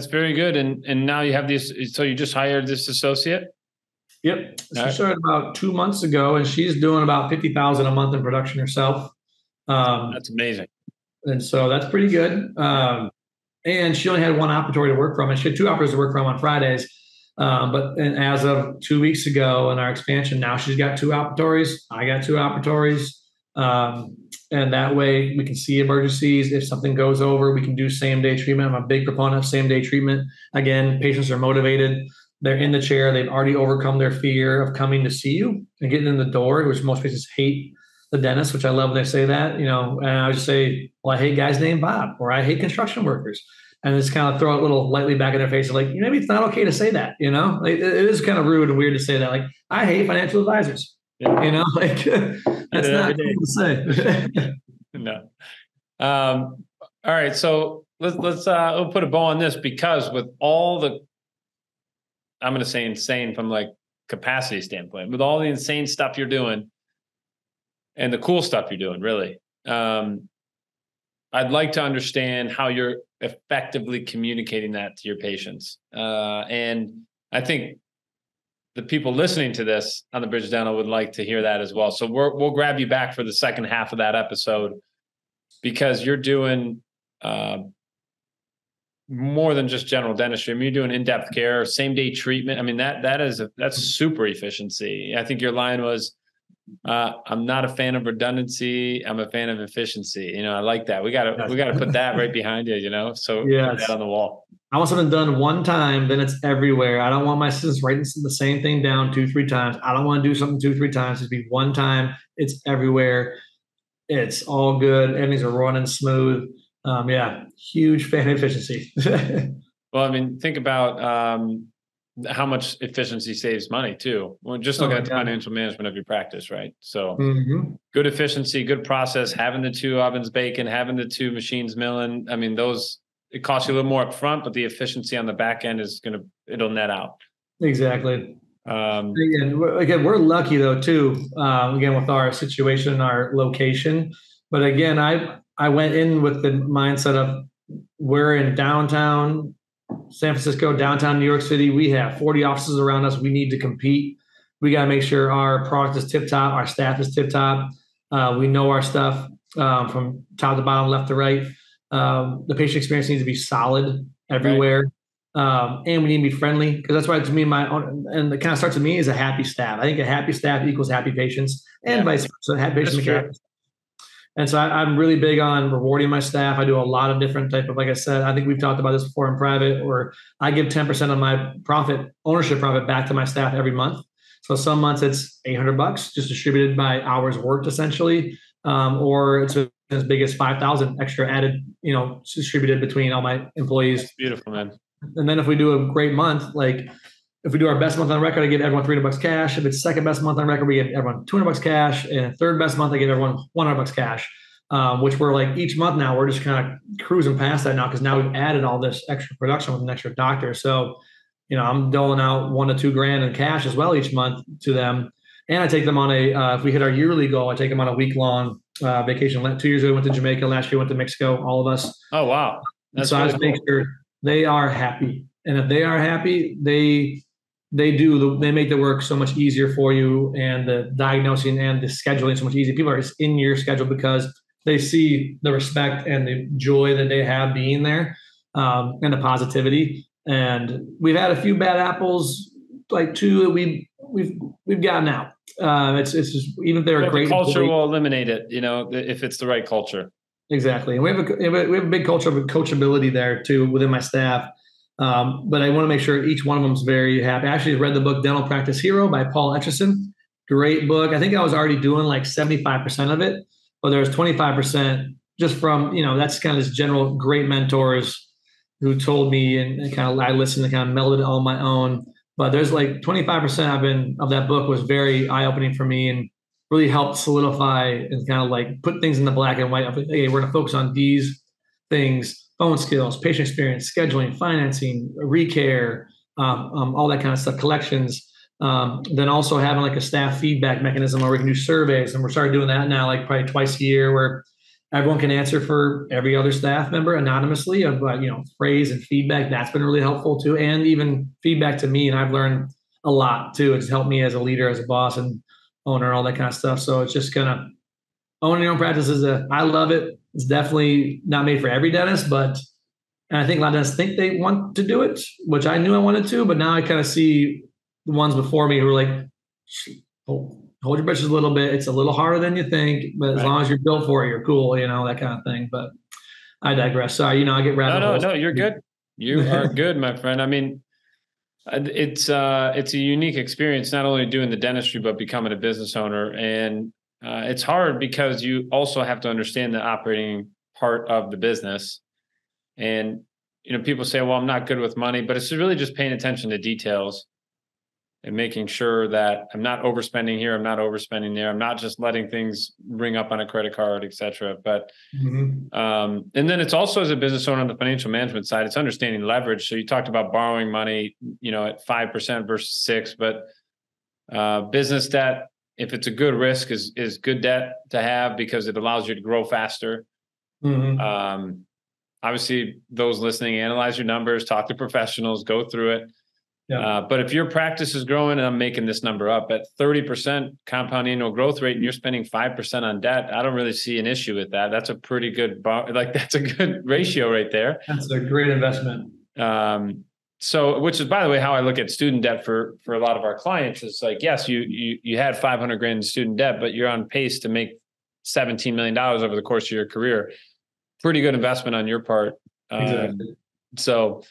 Speaker 2: very good. And now you have this. So you just hired this associate?
Speaker 3: Yep. She started about 2 months ago, and she's doing about $50,000 a month in production herself.
Speaker 2: That's amazing.
Speaker 3: And so that's pretty good. And she only had one operatory to work from, and she had 2 operators to work from on Fridays. And as of 2 weeks ago in our expansion, now she's got 2 operatories. I got 2 operatories. And that way we can see emergencies. If something goes over, we can do same-day treatment. I'm a big proponent of same-day treatment. Again, patients are motivated. They're in the chair. They've already overcome their fear of coming to see you and getting in the door, which most patients hate the dentist, which I love when they say that, and I just say, well, I hate guys named Bob, or I hate construction workers. And just kind of throw it a little lightly back in their face. Like, maybe it's not okay to say that, Like, it is kind of rude and weird to say that. Like, I hate financial advisors,
Speaker 2: Yeah.
Speaker 3: Like that's not cool to say.
Speaker 2: No. All right. So let's we'll put a bow on this, because with all the, I'm going to say insane from like capacity standpoint, with all the insane stuff you're doing and the cool stuff you're doing, really, I'd like to understand how you're effectively communicating that to your patients. And I think the people listening to this on the Bridge Dental would like to hear that as well. So we'll grab you back for the second half of that episode, because you're doing more than just general dentistry. I mean, you're doing in-depth care, same-day treatment. I mean, that's super efficiency. I think your line was, I'm not a fan of redundancy. I'm a fan of efficiency. I like that. We got to put that right behind you, so
Speaker 3: Yes.
Speaker 2: put that on the wall.
Speaker 3: I want something done one time, then it's everywhere. I don't want my assistants writing the same thing down 2-3 times. I don't want to do something 2-3 times. Just be one time. It's everywhere. It's all good. Everything's running smooth. Huge fan of efficiency.
Speaker 2: Well, I mean, think about how much efficiency saves money too. Well, just looking at the financial management of your practice, right? So good efficiency, good process, having the 2 ovens baking, having the 2 machines milling. I mean, it costs you a little more up front, but the efficiency on the back end it'll net out.
Speaker 3: Exactly. Again, we're lucky though too. Again, with our situation, our location. But again, I went in with the mindset of, we're in downtown San Francisco, downtown New York City. We have 40 offices around us. We need to compete. We got to make sure our product is tip top, our staff is tip top. We know our stuff from top to bottom, left to right. The patient experience needs to be solid everywhere. Right. And we need to be friendly, because that's why, to me, and it kind of starts with me, is a happy staff. I think a happy staff equals happy patients, and vice versa. Happy patients make happy. And so I'm really big on rewarding my staff. I do a lot of different type of, like I said, I think we've talked about this before in private, where I give 10% of my ownership profit back to my staff every month. So some months it's $800 just distributed by hours worked, essentially, or it's as big as 5,000 extra added, distributed between all my employees.
Speaker 2: That's beautiful, man.
Speaker 3: And then if we do a great month, like if we do our best month on record, I give everyone $300 cash. If it's second best month on record, we give everyone $200 cash. And third best month, I give everyone $100 cash, which we're like each month now, we're just kind of cruising past that now, because now we've added all this extra production with an extra doctor. So, I'm doling out $1 to $2 grand in cash as well each month to them. And I take them on if we hit our yearly goal, I take them on a week-long vacation. 2 years ago, we went to Jamaica. Last year, we went to Mexico, all of us.
Speaker 2: Oh, wow.
Speaker 3: That's so really I just make sure they are happy. And if they are happy, they make the work so much easier for you, and the diagnosing and the scheduling so much easier. People are just in your schedule because they see the respect and the joy that they have being there, and the positivity. And we've had a few bad apples, like 2 that we've gotten out. It's just, even if they're great,
Speaker 2: the culture will eliminate it, if it's the right culture.
Speaker 3: Exactly. And we have a big culture of coachability there too within my staff. But I want to make sure each one of them is very happy. I actually read the book Dental Practice Hero by Paul Etchison. Great book. I think I was already doing like 75% of it, but there's 25% just from, that's kind of this general great mentors who told me, and kind of I listened and kind of melded it on my own. But there's like 25% of that book was very eye-opening for me, and really helped solidify and kind of like put things in the black and white. Of, hey, we're going to focus on these things: phone skills, patient experience, scheduling, financing, recare, all that kind of stuff, collections. Then also having like a staff feedback mechanism where we can do surveys. And we're starting doing that now, like probably twice a year, where everyone can answer for every other staff member anonymously of, praise and feedback. That's been really helpful too. And even feedback to me. And I've learned a lot too. It's helped me as a leader, as a boss and owner, all that kind of stuff. So it's just kind of owning your own practice I love it. It's definitely not made for every dentist, and I think a lot of dentists think they want to do it, which I knew I wanted to, but now I kind of see the ones before me who are like, hold your britches a little bit. It's a little harder than you think, but as long as you're built for it, you're cool, that kind of thing. But I digress. Sorry, I get rabbit
Speaker 2: No, you're good. You are good, my friend. I mean, it's a unique experience, not only doing the dentistry, but becoming a business owner. And it's hard because you also have to understand the operating part of the business. And, people say, well, I'm not good with money, but it's really just paying attention to details. and making sure that I'm not overspending here, I'm not overspending there, I'm not just letting things ring up on a credit card, et cetera. But and then it's also, as a business owner on the financial management side, it's understanding leverage. So you talked about borrowing money, at 5% versus 6%, but business debt, if it's a good risk, is good debt to have because it allows you to grow faster. Obviously, those listening, analyze your numbers, talk to professionals, go through it. Yeah. But if your practice is growing, and I'm making this number up, at 30% compound annual growth rate, and you're spending 5% on debt, I don't really see an issue with that. That's a pretty good, that's a good ratio right there.
Speaker 3: That's a great investment.
Speaker 2: So, which is, by the way, how I look at student debt for a lot of our clients is like, yes, you had 500 grand in student debt, but you're on pace to make $17 million over the course of your career. Pretty good investment on your part.
Speaker 3: Exactly.
Speaker 2: So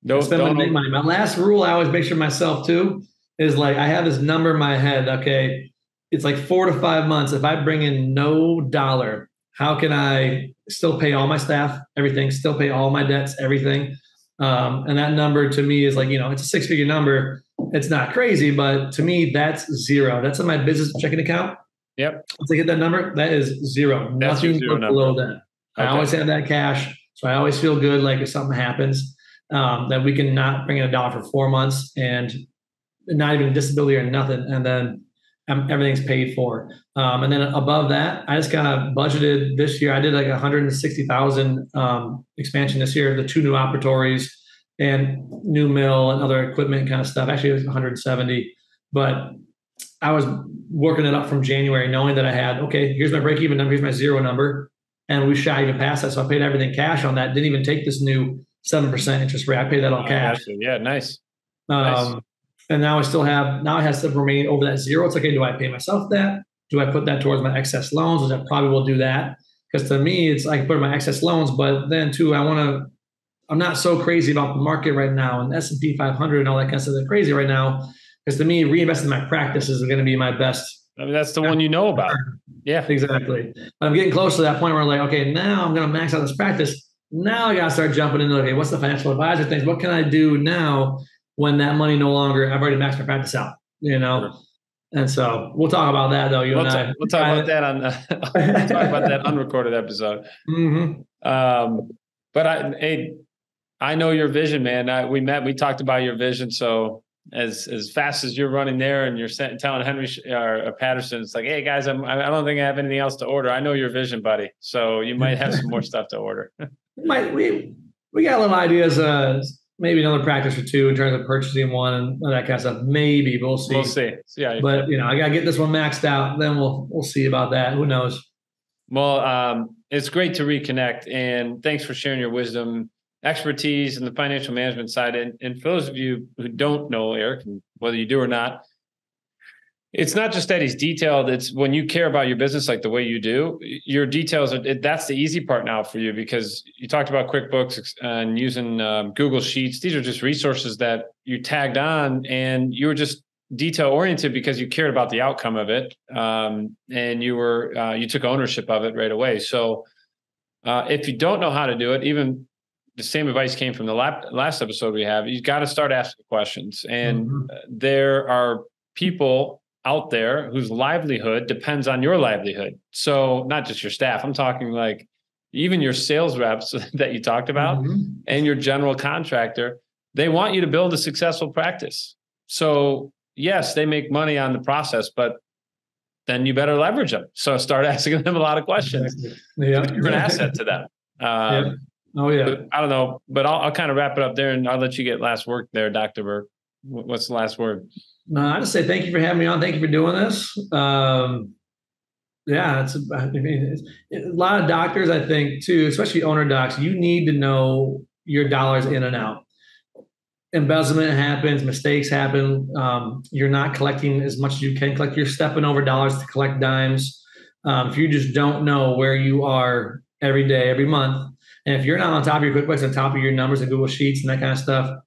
Speaker 3: don't make money. My last rule I always make sure myself too is like, I have this number in my head. Okay. It's like 4 to 5 months. If I bring in no dollar, how can I still pay all my staff, everything, still pay all my debts, everything? And that number to me is like, it's a 6-figure number. It's not crazy, but to me, that's zero. That's in my business checking account.
Speaker 2: Yep.
Speaker 3: Once I get that number, that is zero.
Speaker 2: That's
Speaker 3: nothing
Speaker 2: zero
Speaker 3: below that. Okay. I always have that cash. So I always feel good. Like if something happens, that we can not bring in a dollar for 4 months and not even disability or nothing. And then everything's paid for. And then above that, I just kind of budgeted this year. I did like 160,000 expansion this year, the 2 new operatories and new mill and other equipment kind of stuff. Actually, it was 170, but I was working it up from January, knowing that I had, okay, here's my break-even number, here's my zero number. And we shy even past that. So I paid everything cash on that. Didn't even take this new 7% interest rate. I paid that all cash.
Speaker 2: Yeah, nice.
Speaker 3: And now I have stuff remaining over that zero. It's okay, do I pay myself that? Do I put that towards my excess loans? Which I probably will do that. Because to me, it's I can put in my excess loans, but then too, I'm not so crazy about the market right now and S&P 500 and all that kind of stuff. They're crazy right now. Because to me, reinvesting in my practices is going to be my best.
Speaker 2: I mean, that's the one you know about. Yeah,
Speaker 3: exactly. But I'm getting close to that point where I'm like, okay, now I'm going to max out this practice. Now I got to start jumping into, okay, what's the financial advisor things? What can I do now when that money no longer, I've already maxed my practice out, Sure. And so we'll talk about that though.
Speaker 2: We'll talk about that on we'll talk about that unrecorded episode. But I know your vision, man. We talked about your vision. So as fast as you're running there and you're telling Henry or Patterson, it's like, hey guys, I don't think I have anything else to order. I know your vision, buddy. So you might have some more stuff to order.
Speaker 3: We got little ideas, maybe another practice or 2 in terms of purchasing one and that kind of stuff. Maybe we'll see.
Speaker 2: We'll see. Yeah,
Speaker 3: but I gotta get this one maxed out. Then we'll see about that. Who knows?
Speaker 2: Well, it's great to reconnect, and thanks for sharing your wisdom, expertise in the financial management side. And for those of you who don't know Erik, whether you do or not, it's not just that he's detailed. It's when you care about your business like the way you do, your details, that's the easy part now for you, because you talked about QuickBooks and using Google Sheets. These are just resources that you tagged on, and you were just detail oriented because you cared about the outcome of it. And you took ownership of it right away. So if you don't know how to do it, even the same advice came from the last episode we have, you've got to start asking questions. And there are people out there whose livelihood depends on your livelihood. So not just your staff, I'm talking like even your sales reps that you talked about and your general contractor, they want you to build a successful practice. So yes, they make money on the process, but then you better leverage them. So start asking them a lot of questions. Yeah. You're an asset to them.
Speaker 3: Oh yeah.
Speaker 2: I don't know, but I'll kind of wrap it up there, and I'll let you get last word there, Dr. Burke. What's the last word?
Speaker 3: I just say thank you for having me on. Thank you for doing this. A lot of doctors, I think, too, especially owner docs, you need to know your dollars in and out. Embezzlement happens, mistakes happen. You're not collecting as much as you can collect. You're stepping over dollars to collect dimes. If you just don't know where you are every day, every month, and if you're not on top of your QuickBooks, on top of your numbers and Google Sheets and that kind of stuff,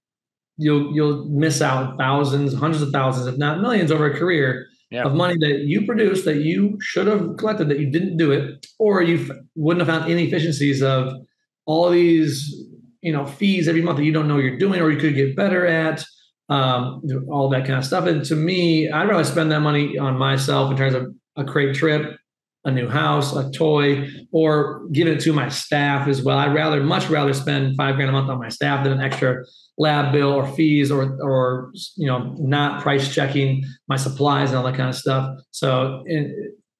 Speaker 3: you'll miss out thousands, hundreds of thousands, if not millions over a career of money that you produced that you should have collected, that you didn't do it, or you wouldn't have found inefficiencies of all these, fees every month that you don't know you're doing, or you could get better at. do all that kind of stuff. And to me, I'd rather spend that money on myself in terms of a great trip, a new house, a toy, or give it to my staff as well. I'd much rather spend $5,000 a month on my staff than an extra lab bill or fees or not price checking my supplies and all that kind of stuff. So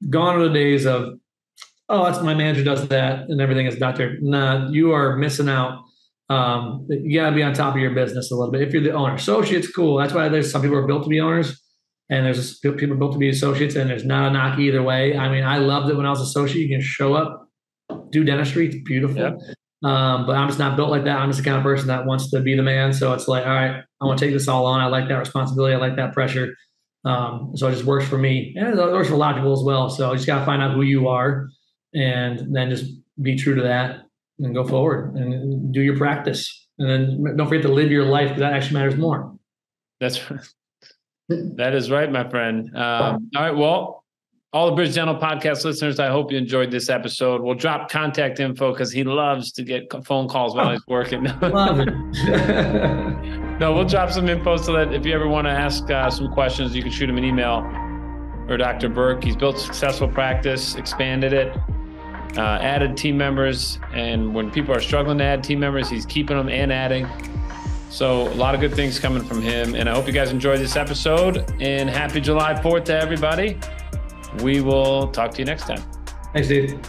Speaker 3: gone are the days of, oh, that's my manager does that and everything is doctor. Nah, you are missing out. You got to be on top of your business a little bit. If you're the owner, associates, cool. That's why there's some people are built to be owners and there's people built to be associates, and there's not a knock either way. I mean, I loved it when I was an associate. You can show up, do dentistry. It's beautiful. Yep. But I'm just not built like that. I'm just the kind of person that wants to be the man. So it's like, all right, I want to take this all on. I like that responsibility. I like that pressure. So it just works for me. And it works for a lot of people as well. So you just got to find out who you are and then just be true to that and go forward and do your practice. And then don't forget to live your life, because that actually matters more.
Speaker 2: That is right, my friend. All right. Well, all the Bridge Dental podcast listeners, I hope you enjoyed this episode. We'll drop contact info because he loves to get phone calls while he's working.
Speaker 3: Love it.
Speaker 2: No, we'll drop some info so that if you ever want to ask some questions, you can shoot him an email, or Dr. Burke. He's built a successful practice, expanded it, added team members. And when people are struggling to add team members, he's keeping them and adding. So a lot of good things coming from him. And I hope you guys enjoyed this episode, and happy July 4th to everybody. We will talk to you next time.
Speaker 3: Thanks, Steve.